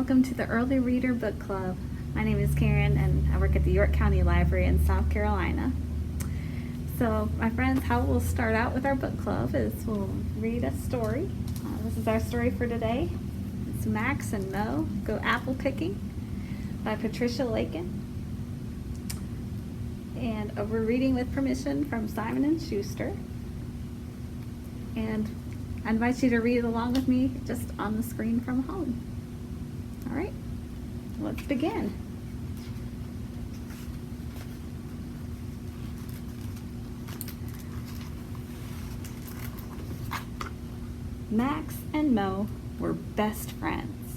Welcome to the Early Reader Book Club. My name is Karen and I work at the York County Library in South Carolina. So my friends, how we'll start out with our book club is we'll read a story. This is our story for today. It's Max and Mo Go Apple Picking by Patricia Lakin. And we're reading with permission from Simon Schuster. And I invite you to read along with me just on the screen from home. All right, let's begin. Max and Mo were best friends.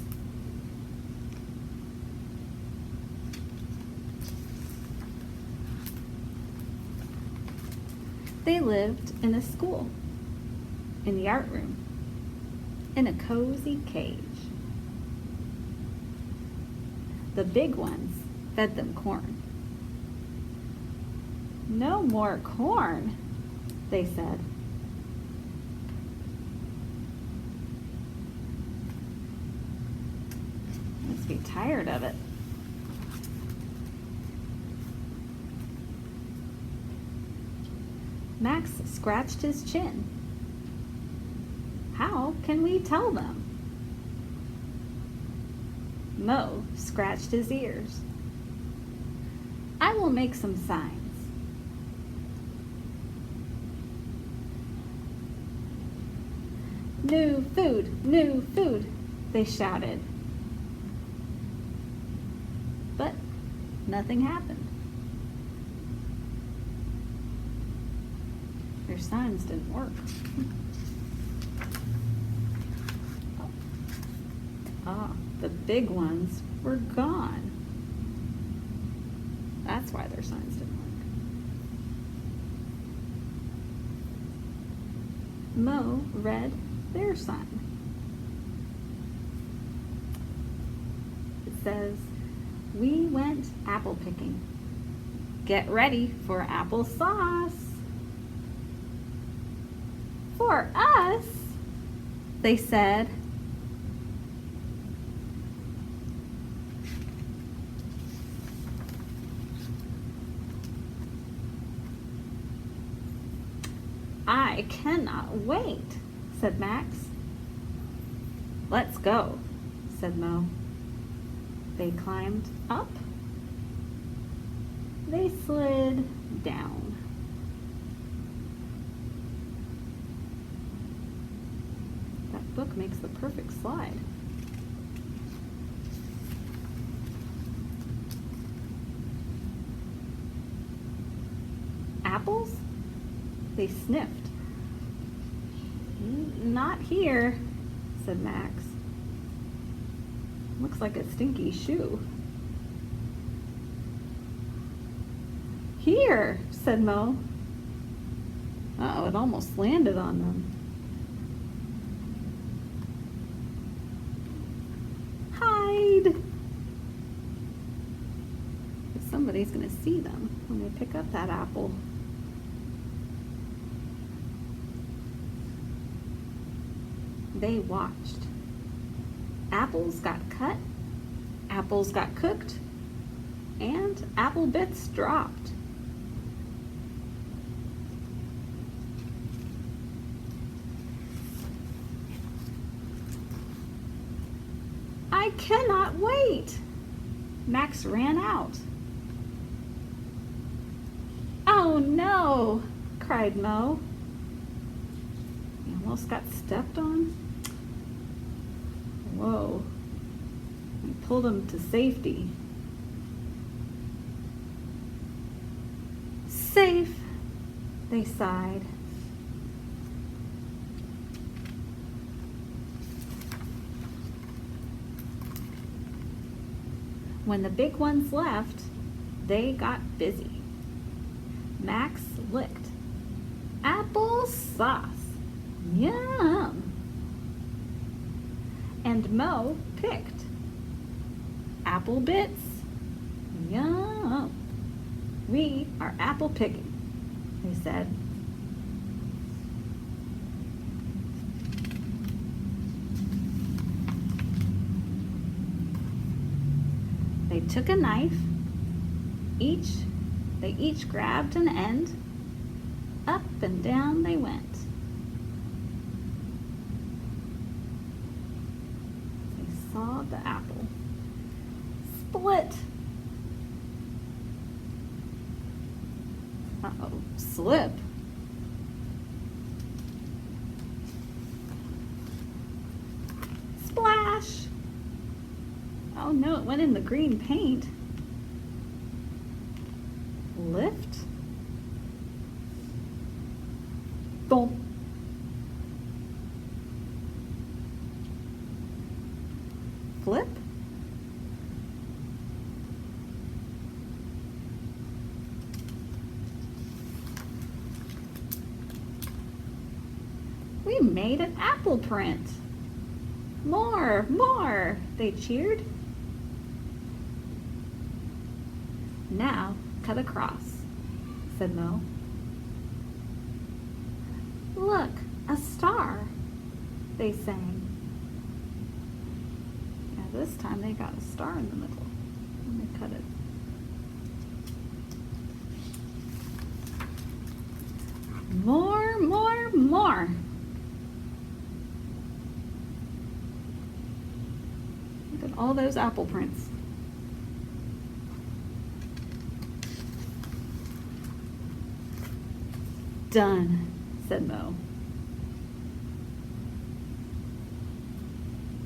They lived in a school, in the art room, in a cozy cage. The big ones fed them corn. "No more corn," they said. Must be tired of it. Max scratched his chin. "How can we tell them?" Mo scratched his ears. "I will make some signs." "New food," they shouted. But nothing happened. Their signs didn't work. The big ones were gone. That's why their signs didn't work. Mo read their sign. It says, "We went apple picking. Get ready for applesauce." "For us," they said. "I cannot wait," said Max. "Let's go," said Mo. They climbed up. They slid down. That book makes the perfect slide. "Apples?" They sniffed. "Not here," said Max. "Looks like a stinky shoe." "Here," said Mo. Uh-oh, it almost landed on them. "Hide!" Somebody's gonna see them when they pick up that apple. They watched. Apples got cut, apples got cooked, and apple bits dropped. "I cannot wait!" Max ran out. "Oh no!" cried Mo. He almost got stepped on. Whoa, he pulled him to safety. "Safe," they sighed. When the big ones left, they got busy. Max licked. "Applesauce, yum." And Mo picked. "Apple bits, yum. We are apple picking," they said. took a knife, they each grabbed an end, up and down they went. They sawed the apple. Split. Uh-oh, slip. Splash. Oh no, it went in the green paint. Lift. Boom. Flip. We made an apple print. More, more, they cheered. Now, cut across, said Mo. Look, a star, they sang. Yeah, this time they got a star in the middle. Let me cut it. More, more, more. Look at all those apple prints. Done, said Mo.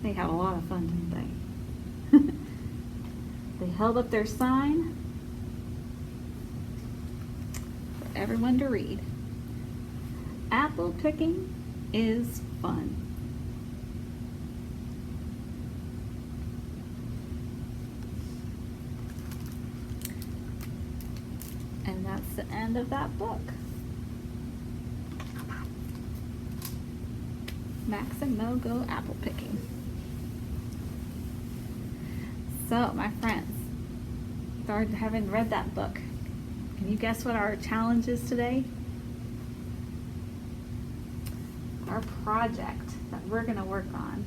They had a lot of fun, didn't they? They held up their sign for everyone to read. Apple picking is fun. And that's the end of that book. Max and Mo go apple picking. So, my friends, after having read that book, can you guess what our challenge is today? Our project that we're going to work on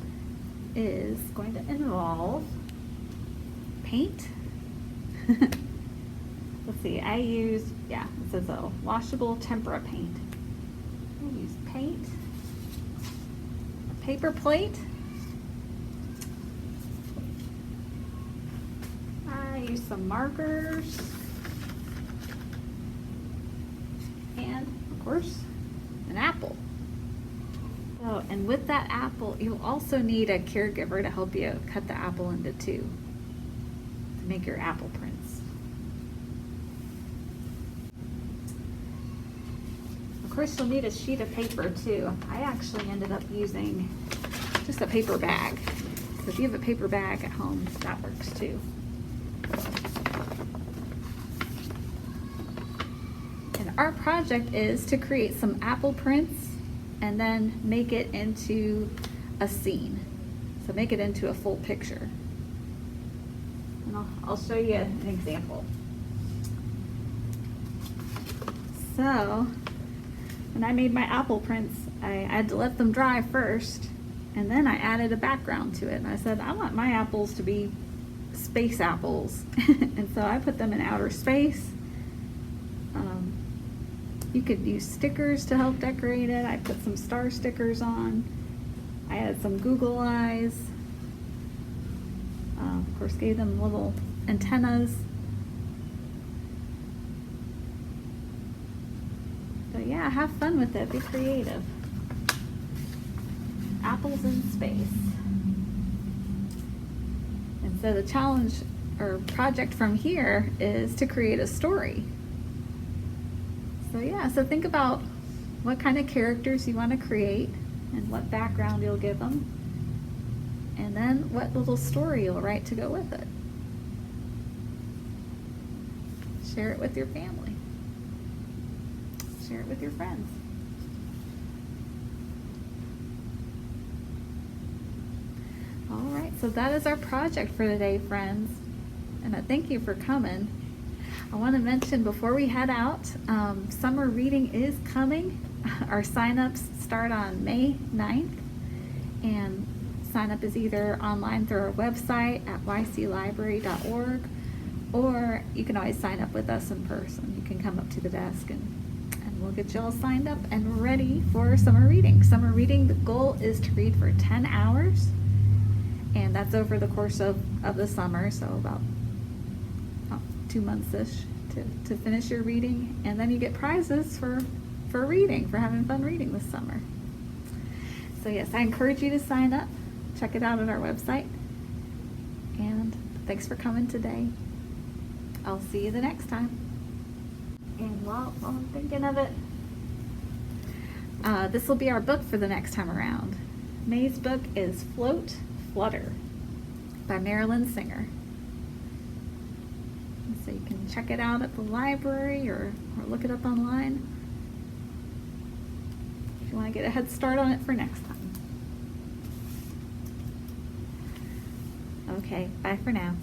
is going to involve paint. Let's see, I use, it says a washable tempera paint. I use paint, a paper plate, I use some markers, and of course, an apple. Oh, and with that apple, you'll also need a caregiver to help you cut the apple into two to make your apple prints. Of course, you'll need a sheet of paper too. I actually ended up using just a paper bag. So if you have a paper bag at home, that works too. And our project is to create some apple prints and then make it into a scene. So make it into a full picture. And I'll show you an example. So, when I made my apple prints, I had to let them dry first, and then I added a background to it. And I said, I want my apples to be space apples. And so I put them in outer space. You could use stickers to help decorate it. I put some star stickers on. I added some Google eyes. Of course, gave them little antennas. But yeah, have fun with it. Be creative. Apples in space. And so the challenge or project from here is to create a story. So yeah, so think about what kind of characters you want to create and what background you'll give them. And then what little story you'll write to go with it. Share it with your family. Share it with your friends. All right, so that is our project for today, friends. And I thank you for coming. I want to mention before we head out, summer reading is coming. Our sign-ups start on May 9th, and sign-up is either online through our website at yclibrary.org, Or you can always sign up with us in person. You can come up to the desk and we'll get you all signed up and ready for summer reading. Summer reading, the goal is to read for 10 hours, and that's over the course of the summer, so about 2 months-ish to finish your reading, and then you get prizes for reading, for having fun reading this summer. So yes, I encourage you to sign up. Check it out at our website. And thanks for coming today. I'll see you the next time. And while I'm thinking of it, this will be our book for the next time around. May's book is Float, Flutter by Marilyn Singer. And so you can check it out at the library or look it up online if you want to get a head start on it for next time. Okay, bye for now.